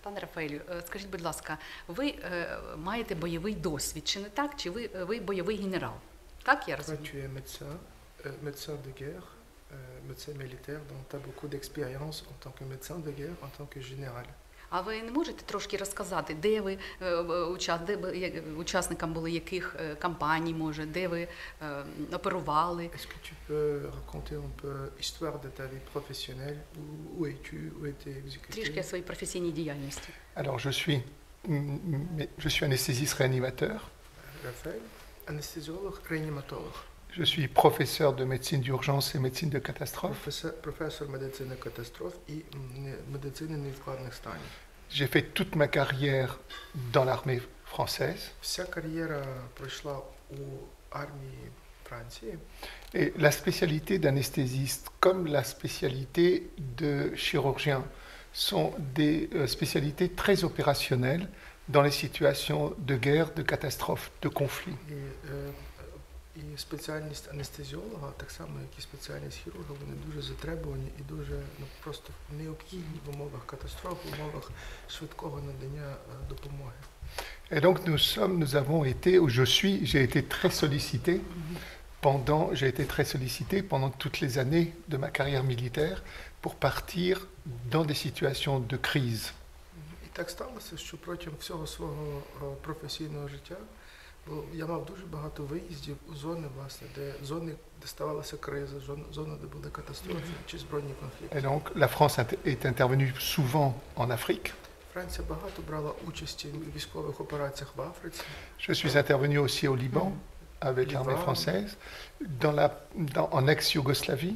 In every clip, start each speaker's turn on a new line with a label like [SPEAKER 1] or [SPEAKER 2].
[SPEAKER 1] Пане Рафаелю, скажіть, будь ласка, ви маєте бойовий досвід, чи не так? Чи ви бойовий генерал? Так, я розумію?
[SPEAKER 2] Toi, tu es médecin, médecin de guerre, médecin militaire, donc tu as beaucoup d'expérience en tant que médecin de guerre, en tant que général.
[SPEAKER 1] А ви не можете трошки розказати, де ви учасником були яких кампаній, може, де ви оперували?
[SPEAKER 2] Est-ce que tu peux raconter un peu l'histoire de ta vie professionnelle, où es-tu, où es-tu
[SPEAKER 1] Трішки
[SPEAKER 2] exécuté?
[SPEAKER 1] своїй професійній діяльності.
[SPEAKER 3] Alors, je suis anesthésiste réanimateur.
[SPEAKER 2] Рафаель, анестезіолог, реаніматолог,
[SPEAKER 3] Je suis professeur de médecine d'urgence et médecine de catastrophe.
[SPEAKER 2] професор медицини катастроф і медицини невідкладних станів.
[SPEAKER 3] J'ai fait toute ma carrière dans l'armée française.
[SPEAKER 2] Вся кар'єра пройшла у армії Франції.
[SPEAKER 3] Et la spécialité d'anesthésiste, comme la spécialité de chirurgien, sont des spécialités très opérationnelles dans les situations de guerre, de catastrophe, de conflit.
[SPEAKER 2] І спеціальність анестезіолога, так само як і спеціальність хірурга, вони дуже затребувані і дуже просто необхідні в умовах катастроф, в умовах швидкого надання допомоги.
[SPEAKER 3] Et donc nous avons été, où j'ai été très sollicité pendant toutes les années de ma carrière militaire pour partir dans des situations de crise.
[SPEAKER 2] І так сталося, що протягом всього свого професійного життя я мав дуже багато виїздів у зони, власне, де ставалася криза, зони, де були катастрофи чи збройні конфлікти.
[SPEAKER 3] Et donc la France est intervenue souvent en Afrique.
[SPEAKER 2] Франція багато брала участі у військових операціях в Африці.
[SPEAKER 3] Je suis intervenu aussi au Liban avec l'armée française, en ex-Yougoslavie.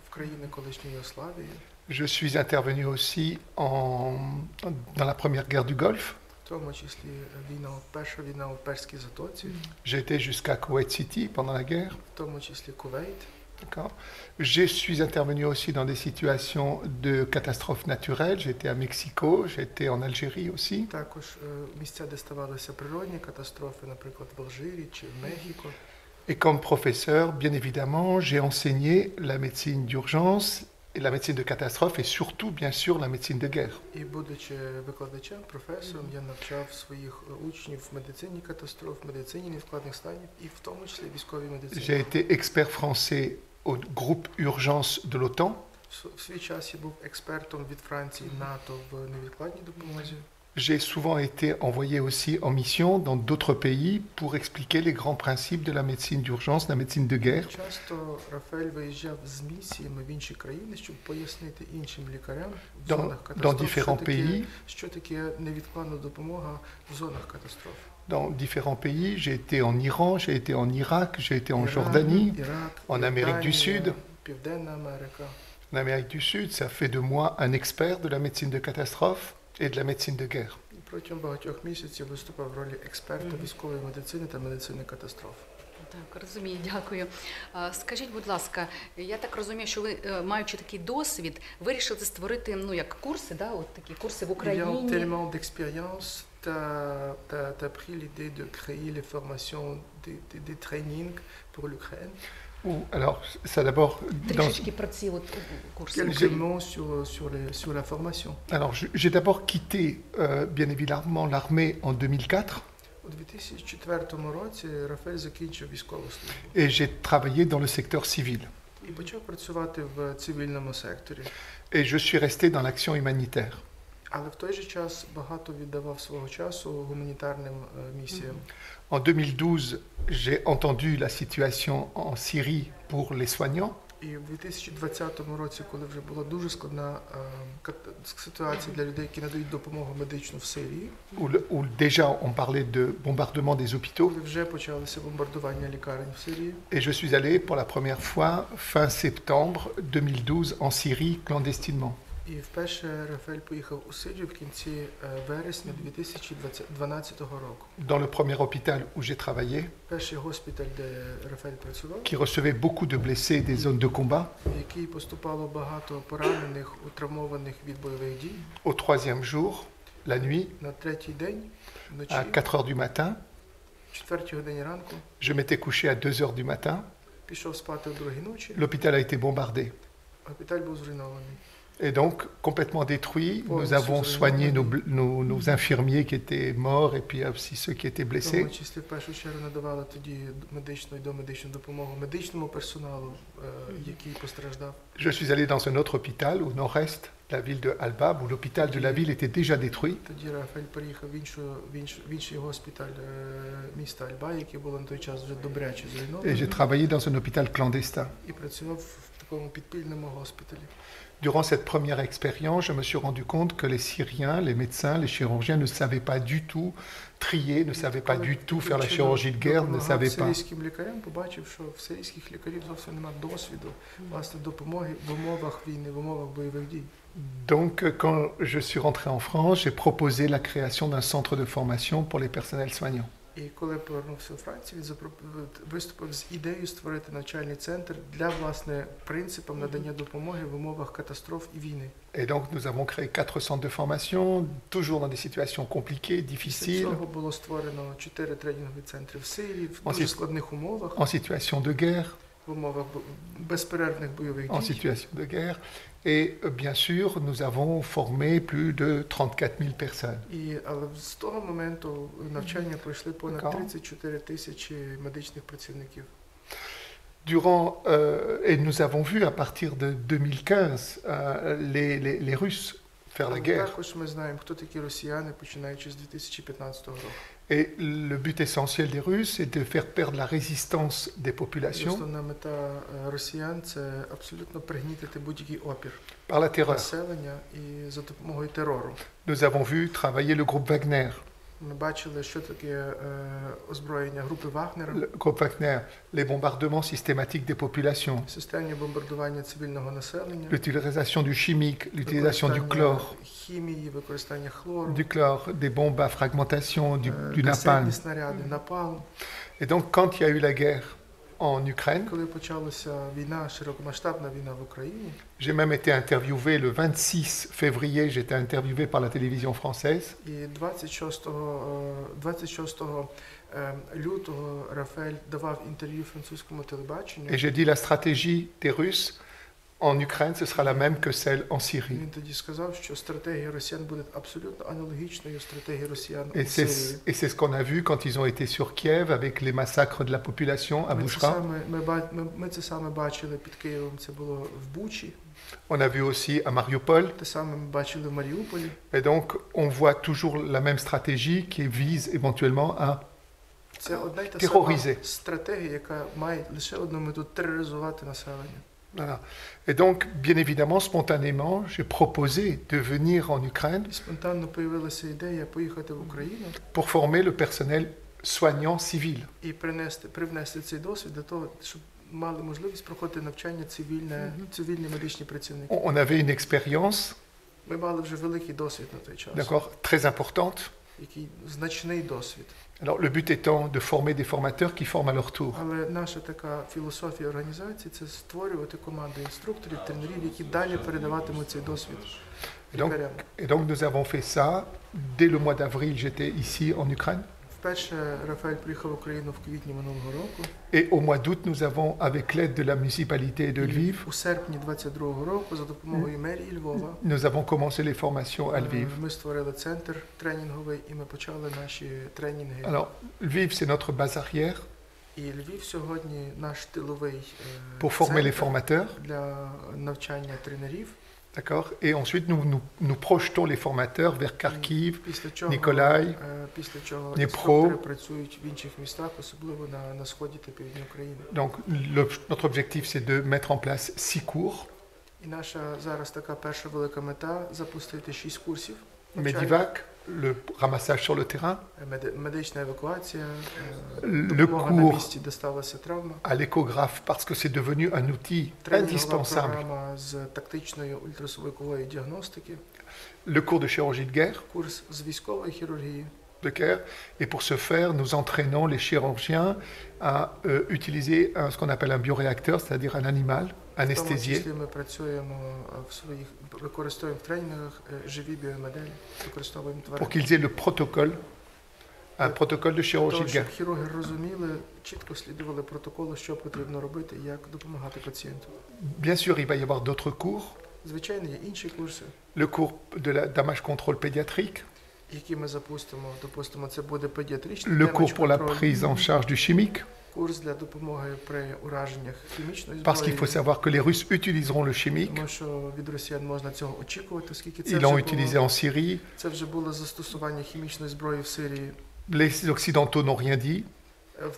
[SPEAKER 2] В країни колишньої Югославії.
[SPEAKER 3] Je suis intervenu aussi dans la première guerre du Golfe.
[SPEAKER 2] В тому числі перша війна у Перській затоці,
[SPEAKER 3] J'ai été jusqu'à Kuwait City pendant la guerre.
[SPEAKER 2] в тому числі Кувейт.
[SPEAKER 3] D'accord. Je suis intervenu aussi dans des situations de catastrophes naturelles. J'étais à Mexico, j'étais en Algérie aussi.
[SPEAKER 2] Також місця, де ставалися природні катастрофи, наприклад, в Алжирі чи в Мехіко.
[SPEAKER 3] Et comme professeur, bien évidemment, j'ai enseigné la médecine d'urgence et la médecine de catastrophe et surtout, bien sûr, la médecine de guerre.
[SPEAKER 2] І будучи викладачем, професором, я навчав своїх учнів в медицині катастроф, медицині невідкладних станів і в тому числі військовій медицині.
[SPEAKER 3] J'ai été expert français au groupe urgence de l'OTAN.
[SPEAKER 2] В свій час я був експертом від Франції НАТО в невідкладній допомозі.
[SPEAKER 3] J'ai souvent été envoyé aussi en mission dans d'autres pays pour expliquer les grands principes de la médecine d'urgence, la médecine de guerre.
[SPEAKER 2] Часто Рафаель виїжджав з місіями в інші країни, щоб пояснити іншим лікарям в зонах катастроф, що таке невідкладна допомога в зонах катастроф.
[SPEAKER 3] Dans différents pays, j'ai été en Iran, j'ai été en Irak, j'ai été en Jordanie, en Amérique du Sud.
[SPEAKER 2] Південна Америка.
[SPEAKER 3] En Amérique du Sud, ça fait de moi un expert de la médecine de catastrophe et de la médecine de guerre.
[SPEAKER 2] Протягом багатьох місяців виступав в ролі експерта військової медицини та медицини катастроф.
[SPEAKER 1] Так, розумію, дякую. Скажіть, будь ласка, я так розумію, що ви, маючи такий досвід, вирішили створити, як курси, да, от такі курси в Україні.
[SPEAKER 2] Ayant tellement d'expérience, t'as pris l'idée de créer les formations, des trainings pour l'Ukraine.
[SPEAKER 3] Alors, ça d'abord...
[SPEAKER 1] Трішечки про ці от курси.
[SPEAKER 2] Quelques mots sur la formation.
[SPEAKER 3] Alors, j'ai d'abord quitté, bien évidemment, l'armée en 2004.
[SPEAKER 2] У 2004 році Рафаель закінчив військову службу.
[SPEAKER 3] Et j'ai travaillé dans le secteur civil.
[SPEAKER 2] І почав працювати в цивільному секторі.
[SPEAKER 3] Et je suis resté dans l'action humanitaire.
[SPEAKER 2] Але в той же час багато віддавав свого часу гуманітарним місіям.
[SPEAKER 3] En 2012, j'ai entendu la situation en Syrie pour les soignants.
[SPEAKER 2] І в 2020 році, коли вже була дуже складна ситуація для людей, які надають допомогу медичну в Сирії,
[SPEAKER 3] Où déjà on parlait de bombardement des hôpitaux.
[SPEAKER 2] коли вже почалися бомбардування лікарень в Сирії.
[SPEAKER 3] Et je suis allé pour la première fois fin septembre 2012 en Syrie clandestinement.
[SPEAKER 2] І вперше Рафаель поїхав у Сирію в кінці вересня 2012 року.
[SPEAKER 3] Dans le premier hôpital où j'ai travaillé,
[SPEAKER 2] Перший госпіталь, де Рафаель працював,
[SPEAKER 3] qui recevait beaucoup de blessés des zones de combat.
[SPEAKER 2] в який поступало багато поранених, травмованих від бойових дій.
[SPEAKER 3] Au troisième jour, la nuit,
[SPEAKER 2] На третій день, вночі,
[SPEAKER 3] à 4 heures du matin,
[SPEAKER 2] в 4 годині ранку,
[SPEAKER 3] je m'étais couché à 2 heures du matin.
[SPEAKER 2] пішов спати о 2 ночі,
[SPEAKER 3] L'hôpital a été bombardé.
[SPEAKER 2] госпіталь був зруйнований.
[SPEAKER 3] Et donc, complètement détruits, nous
[SPEAKER 2] Полностью
[SPEAKER 3] avons soigné
[SPEAKER 2] зруйнований.
[SPEAKER 3] nos infirmiers qui étaient morts et puis aussi ceux qui étaient
[SPEAKER 2] В
[SPEAKER 3] blessés.
[SPEAKER 2] тому числі в першу чергу надавали тоді медичну і домедичну допомогу медичному персоналу, який постраждав.
[SPEAKER 3] Je suis allé dans un autre hôpital au nord-est, la ville de Albab, où l'hôpital de la ville était déjà détruit.
[SPEAKER 2] Тоді Рафаель переїхав в інший госпіталь міста Альба, який було на той час вже добряче
[SPEAKER 3] Et j'ai
[SPEAKER 2] зруйновано,
[SPEAKER 3] travaillé dans un hôpital clandestin.
[SPEAKER 2] і працював в такому підпільному госпіталі.
[SPEAKER 3] Durant cette première expérience, je me suis rendu compte que les Syriens, les médecins, les chirurgiens ne savaient pas du tout trier, ne savaient pas du tout faire la chirurgie de guerre, ne savaient pas.
[SPEAKER 2] Сирійським лікарям побачив, що в сирійських лікарів зовсім немає досвіду власне допомоги в умовах війни, в умовах бойових дій.
[SPEAKER 3] Donc, quand je suis rentré en France, j'ai proposé la création d'un centre de formation pour les personnels soignants.
[SPEAKER 2] І коли повернувся у Францію, він виступив з ідеєю створити навчальний центр для, власне, принципам надання допомоги в умовах катастроф і війни.
[SPEAKER 3] Et donc, nous avons créé 4 centres de formation, toujours dans des situations compliquées,
[SPEAKER 2] Після
[SPEAKER 3] difficiles,
[SPEAKER 2] цього було створено 4 тренінгові центри в Сирії, в дуже складних умовах,
[SPEAKER 3] en situation de guerre,
[SPEAKER 2] в умовах безперервних бойових
[SPEAKER 3] en
[SPEAKER 2] дій.
[SPEAKER 3] situation de guerre. Et bien sûr, nous avons formé plus de 34 000 personnes.
[SPEAKER 2] Але з того моменту навчання пройшли понад
[SPEAKER 3] D'accord.
[SPEAKER 2] 34 тисячі медичних працівників.
[SPEAKER 3] Et nous avons vu à partir de 2015 les Russes faire la
[SPEAKER 2] Але
[SPEAKER 3] guerre.
[SPEAKER 2] також ми знаємо, хто такі росіяни, починаючи з 2015 року.
[SPEAKER 3] Et le but essentiel des Russes est de faire perdre la résistance des
[SPEAKER 2] І
[SPEAKER 3] populations
[SPEAKER 2] основна мета росіян – це абсолютно пригнітити будь-який опір
[SPEAKER 3] par la terreur.
[SPEAKER 2] населення і за допомогою терору.
[SPEAKER 3] Nous avons vu travailler le groupe Wagner.
[SPEAKER 2] Ми бачили, що таке озброєння групи Вагнера,
[SPEAKER 3] Le groupe Wagner, les bombardements systématiques des populations,
[SPEAKER 2] системні бомбардування цивільного населення,
[SPEAKER 3] l'utilisation du chimique, l'utilisation du chlore,
[SPEAKER 2] хімії, використання хлору,
[SPEAKER 3] des bombes à fragmentation, du
[SPEAKER 2] касетні
[SPEAKER 3] napalm.
[SPEAKER 2] снаряди, напалм.
[SPEAKER 3] Et donc, quand il y a eu la guerre en Ukraine,
[SPEAKER 2] Коли почалася війна, широкомасштабна війна в Україні,
[SPEAKER 3] j'ai même été interviewé le 26 février, j'étais interviewé par la télévision française.
[SPEAKER 2] і 26 лютого Рафаель давав інтерв'ю французькому телебаченню.
[SPEAKER 3] Et j'ai dit la stratégie des Russes en Ukraine, ce sera la même que celle en Syrie.
[SPEAKER 2] Він тоді сказав, що стратегія росіян буде абсолютно аналогічною стратегії росіян у
[SPEAKER 3] Et
[SPEAKER 2] Сирії.
[SPEAKER 3] c'est ce qu'on a vu quand ils ont été sur Kiev avec les massacres de la population à Bouchra.
[SPEAKER 2] Ми це саме бачили під Києвом, це було в Бучі.
[SPEAKER 3] On a vu aussi à Mariupol.
[SPEAKER 2] Те саме ми бачили в Маріуполі.
[SPEAKER 3] Et donc, on voit toujours la même stratégie qui vise éventuellement à
[SPEAKER 2] Це одна й та
[SPEAKER 3] Тероризер.
[SPEAKER 2] сама стратегія, яка має лише одну мету – тероризувати населення.
[SPEAKER 3] Voilà. Et donc, bien évidemment, spontanément, j'ai proposé de venir en Ukraine
[SPEAKER 2] І спонтанно появилася ідея поїхати в Україну
[SPEAKER 3] pour former le personnel soignant civil.
[SPEAKER 2] і привнести цей досвід для того, щоб мали можливість проходити навчання цивільні медичні працівники.
[SPEAKER 3] On avait une expérience,
[SPEAKER 2] Ми мали вже великий досвід на той час,
[SPEAKER 3] d'accord, très importante.
[SPEAKER 2] який значний досвід.
[SPEAKER 3] Alors, le but étant de former des formateurs qui forment à leur tour.
[SPEAKER 2] Але наша така філософія організації – це створювати команди інструкторів, тренерів, які далі передаватимуть цей досвід лікарям.
[SPEAKER 3] Et donc, nous avons fait ça. Dès le mois d'avril, j'étais ici en Ukraine.
[SPEAKER 2] Вперше Рафаель приїхав в Україну в квітні минулого року.
[SPEAKER 3] Et au mois d'août, nous avons, avec l'aide de la municipalité de Lviv,
[SPEAKER 2] У серпні 22-го року за допомогою мерії Львова
[SPEAKER 3] nous avons commencé les formations à Lviv.
[SPEAKER 2] ми створили центр тренінговий і ми почали наші тренінги.
[SPEAKER 3] Alors, Lviv, c'est notre base arrière
[SPEAKER 2] І Львів сьогодні наш тиловий
[SPEAKER 3] pour former les
[SPEAKER 2] центр
[SPEAKER 3] formateurs.
[SPEAKER 2] для навчання тренерів.
[SPEAKER 3] D'accord. Et ensuite, nous projetons les formateurs vers Kharkiv,
[SPEAKER 2] Після чого
[SPEAKER 3] Ніколай,
[SPEAKER 2] Дніпро
[SPEAKER 3] Дніпро.
[SPEAKER 2] працюють в інших містах, особливо на сході та півдні України.
[SPEAKER 3] Donc, notre objectif, c'est de mettre en place 6 cours.
[SPEAKER 2] І наша зараз така перша велика мета – запустити 6 курсів.
[SPEAKER 3] Medivac, le ramassage sur le terrain,
[SPEAKER 2] Медична евакуація,
[SPEAKER 3] le
[SPEAKER 2] допомога на
[SPEAKER 3] cours
[SPEAKER 2] місці, де сталася травма.
[SPEAKER 3] à l'échographe, parce que c'est devenu un outil
[SPEAKER 2] Тренінгова
[SPEAKER 3] indispensable.
[SPEAKER 2] програма з тактичної ультразвукової діагностики,
[SPEAKER 3] Le cours de chirurgie de guerre,
[SPEAKER 2] курс з військової хірургії.
[SPEAKER 3] Et pour ce faire, nous entraînons les chirurgiens à utiliser ce qu'on appelle un bioréacteur, c'est-à-dire un animal
[SPEAKER 2] В тому
[SPEAKER 3] anesthésié,
[SPEAKER 2] числі ми працюємо використовуємо в тренінгах живі біомоделі, використовуємо
[SPEAKER 3] pour
[SPEAKER 2] тварин.
[SPEAKER 3] qu'ils aient le protocole, un protocole de chirurgie
[SPEAKER 2] Того,
[SPEAKER 3] de
[SPEAKER 2] щоб
[SPEAKER 3] guerre.
[SPEAKER 2] хірурги розуміли, чітко слідували протоколу, що потрібно робити, як допомагати пацієнту.
[SPEAKER 3] Bien sûr, il va y avoir d'autres cours.
[SPEAKER 2] Звичайно, є інші курси,
[SPEAKER 3] Le cours de la damage control pédiatrique,
[SPEAKER 2] які ми запустимо. Допустимо, це буде педіатричний
[SPEAKER 3] le cours pour la
[SPEAKER 2] контроль,
[SPEAKER 3] prise en charge du chimique,
[SPEAKER 2] курс для допомоги при ураженнях хімічної
[SPEAKER 3] parce qu'il
[SPEAKER 2] зброї.
[SPEAKER 3] faut savoir que les Russes utiliseront le chimique.
[SPEAKER 2] Тому що від росіян можна цього очікувати, оскільки
[SPEAKER 3] Ils l'ont utilisé en Syrie.
[SPEAKER 2] це вже було застосування хімічної зброї в Сирії.
[SPEAKER 3] Les Occidentaux n'ont rien dit.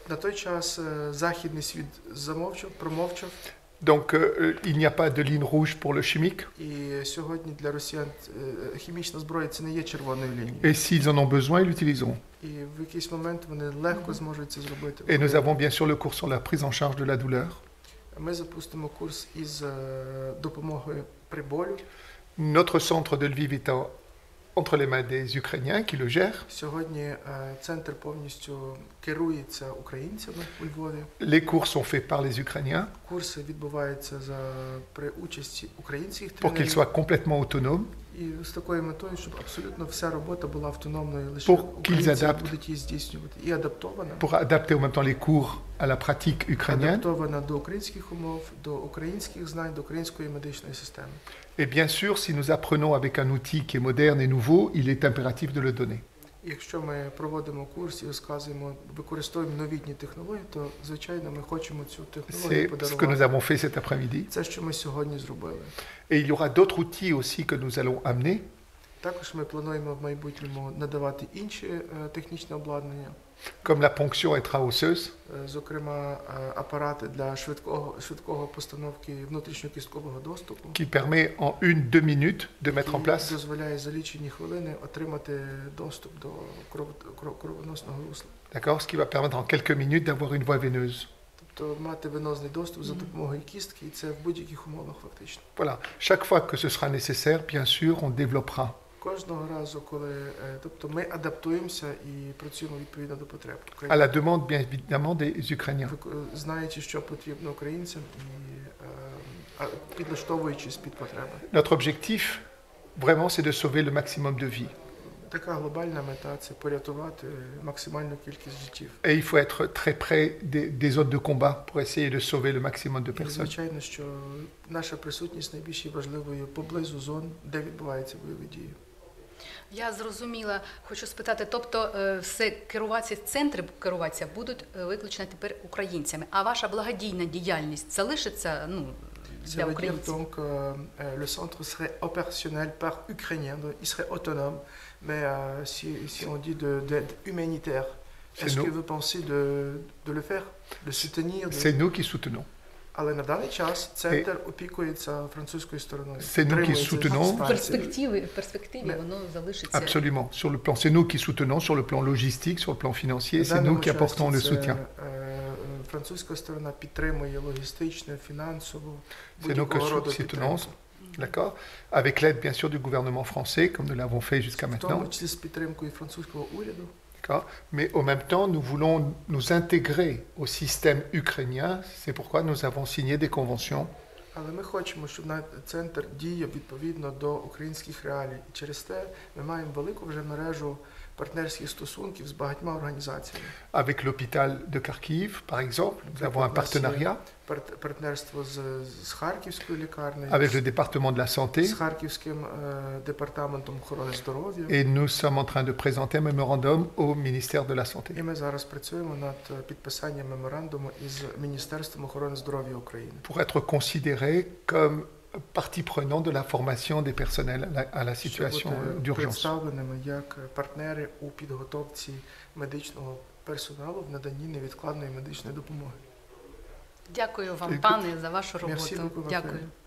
[SPEAKER 2] На той час західний світ промовчав,
[SPEAKER 3] Donc il n'y a pas de ligne rouge pour le chimique.
[SPEAKER 2] і сьогодні для росіян хімічна зброя це не є червоною лінією.
[SPEAKER 3] Et s'ils en ont besoin, ils l'utiliseront.
[SPEAKER 2] І в якийсь момент вони легко зможуть це зробити.
[SPEAKER 3] Et nous avons bien sûr le cours sur la prise en charge de la douleur.
[SPEAKER 2] Ми запустимо курс із допомогою при болю.
[SPEAKER 3] Notre centre de Lviv est entre les mains des Ukrainiens qui le gèrent.
[SPEAKER 2] Сьогодні центр повністю керується українцями у Львові.
[SPEAKER 3] Les cours sont faits par les Ukrainiens
[SPEAKER 2] Курси відбуваються при участі українських
[SPEAKER 3] pour qu'ils
[SPEAKER 2] тренерів.
[SPEAKER 3] soient complètement autonomes,
[SPEAKER 2] І з такою метою, щоб абсолютно вся робота була автономною, лише
[SPEAKER 3] Pour qu'ils
[SPEAKER 2] українці
[SPEAKER 3] adaptent.
[SPEAKER 2] будуть її здійснювати. І адаптована.
[SPEAKER 3] pour adapter en même temps les cours à la pratique ukrainienne.
[SPEAKER 2] Адаптована до українських умов, до українських знань, до української медичної системи.
[SPEAKER 3] Et bien sûr, si nous apprenons avec un outil qui est moderne et nouveau, il est impératif de le donner.
[SPEAKER 2] І якщо ми проводимо курс і розказуємо, використовуємо новітні технології, то, звичайно, ми хочемо цю технологію
[SPEAKER 3] C'est ce que nous
[SPEAKER 2] подарувати.
[SPEAKER 3] avons fait cet après-midi.
[SPEAKER 2] Це, що ми сьогодні зробили.
[SPEAKER 3] Et il y aura d'autres outils aussi que nous allons amener.
[SPEAKER 2] Також ми плануємо в майбутньому надавати інші технічне обладнання,
[SPEAKER 3] Comme la ponction intra-osseuse,
[SPEAKER 2] зокрема апарати для швидкого постановки внутрішньокісткового доступу,
[SPEAKER 3] qui permet en 1-2 minutes de mettre en
[SPEAKER 2] який
[SPEAKER 3] place,
[SPEAKER 2] дозволяє за лічені хвилини отримати доступ до кровоносного русла.
[SPEAKER 3] d'accord, ce qui va permettre en quelques minutes d'avoir une voie veineuse.
[SPEAKER 2] Тобто мати венозний доступ за допомогою кістки, і це в будь-яких умовах фактично.
[SPEAKER 3] Voilà. Chaque fois que ce sera nécessaire, bien sûr, on développera.
[SPEAKER 2] Кожного разу, коли тобто ми адаптуємося і працюємо відповідно до потреб.
[SPEAKER 3] À la demande, bien évidemment, des Ukrainiens.
[SPEAKER 2] Знаючи, що потрібно українцям, і підлаштовуючись під потреби.
[SPEAKER 3] Notre objectif, vraiment, c'est de sauver le maximum de vies.
[SPEAKER 2] Така глобальна мета – це порятувати максимальну кількість життів.
[SPEAKER 3] Et il faut être très près des zones de combat pour essayer de sauver le maximum de
[SPEAKER 2] І,
[SPEAKER 3] personnes.
[SPEAKER 2] звичайно, що наша присутність найбільш важливою поблизу зон, де відбуваються бойові дії.
[SPEAKER 1] Я зрозуміла, хочу спитати, тобто все центри керуватися будуть виключно тепер українцями, а ваша благодійна діяльність залишиться
[SPEAKER 2] Ça
[SPEAKER 1] для
[SPEAKER 2] veut dire
[SPEAKER 1] українців?
[SPEAKER 2] donc que le centre serait opérationnel par ukrainien, donc il serait autonome, mais si on dit d'aide humanitaire, est-ce que vous pensez de le faire, de soutenir
[SPEAKER 3] C'est nous qui soutenons.
[SPEAKER 2] Але на даний час центр опікується французькою стороною.
[SPEAKER 3] C'est nous qui soutenons.
[SPEAKER 1] В перспективі воно залишиться.
[SPEAKER 3] Absolument. Sur le plan, c'est nous qui soutenons sur le plan logistique, sur le plan financier, c'est nous qui apportons le soutien.
[SPEAKER 2] Французька сторона підтримує логістично, фінансово,
[SPEAKER 3] C'est nous que
[SPEAKER 2] будь-якого роду
[SPEAKER 3] soutenons,
[SPEAKER 2] підтримку.
[SPEAKER 3] d'accord, avec l'aide bien sûr du gouvernement français, comme nous l'avons fait jusqu'à
[SPEAKER 2] В тому
[SPEAKER 3] maintenant,
[SPEAKER 2] числі з підтримкою французького уряду.
[SPEAKER 3] d'accord. Mais en même temps, nous voulons nous intégrer au système ukrainien. C'est pourquoi nous avons signé des conventions
[SPEAKER 2] Але ми хочемо, щоб центр діяв відповідно до українських реалій. І через те ми маємо велику вже мережу партнерських стосунків з багатьма організаціями.
[SPEAKER 3] avec l'hôpital de Kharkiv, par exemple. Nous avons un partenariat
[SPEAKER 2] Партнерство з Харківською лікарнею,
[SPEAKER 3] avec le département de la
[SPEAKER 2] з
[SPEAKER 3] santé.
[SPEAKER 2] Харківським департаментом охорони здоров'я.
[SPEAKER 3] Et nous sommes en train de présenter un mémorandum au ministère de la Santé.
[SPEAKER 2] І ми зараз працюємо над підписанням меморандуму із Міністерством охорони здоров'я України.
[SPEAKER 3] Pour être considéré comme partie prenante de la formation des personnels à la situation
[SPEAKER 2] Щоб бути
[SPEAKER 3] d'urgence.
[SPEAKER 2] представленими як партнери у підготовці медичного персоналу в наданні невідкладної медичної допомоги.
[SPEAKER 1] Дякую вам, пане, за вашу
[SPEAKER 2] Merci
[SPEAKER 1] роботу.
[SPEAKER 2] beaucoup,
[SPEAKER 1] Дякую.
[SPEAKER 2] Raphaël.